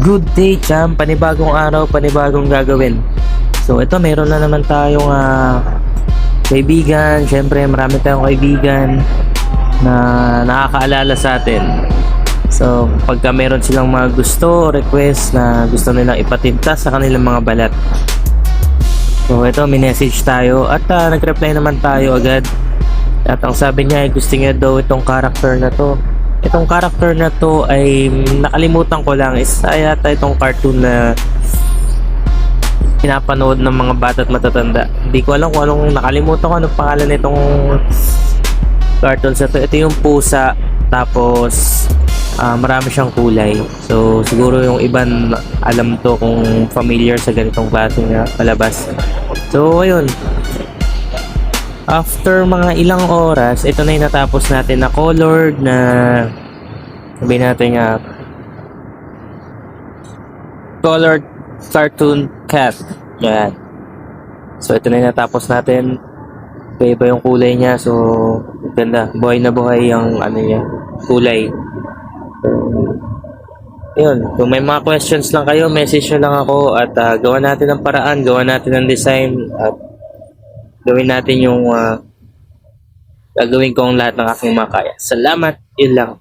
Good day, champ. Panibagong araw, panibagong gagawin. So ito, meron na naman tayong kaibigan. Siyempre, marami tayong kaibigan na nakakaalala sa atin. So pagka meron silang mga gusto, request na gusto nilang ipatinta sa kanilang mga balat. So ito, minessage tayo at nag-reply naman tayo agad. At ang sabi niya ay gusto niya daw itong character na to. Itong character na to ay nakalimutan ko lang, isa yata itong cartoon na pinapanood ng mga bata at matatanda. Hindi ko alam kung anong, nakalimutan ko anong pangalan nitong cartoon sa to. Ito yung pusa, tapos marami siyang kulay. So siguro yung iban alam to kung familiar sa ganitong klaseng palabas. So ayun, after mga ilang oras, ito na yung natapos natin na colored na, sabihin natin nga, colored cartoon cat. Yan. So ito na yung natapos natin. Iba yung kulay niya. So ganda. Buhay na buhay yung ano niya, kulay. Yun. Kung may mga questions lang kayo, message nyo lang ako at gawa natin ng paraan, gawa natin ng design at gawin natin yung gagawin ko ang lahat ng aking makaya. Salamat, yun lang.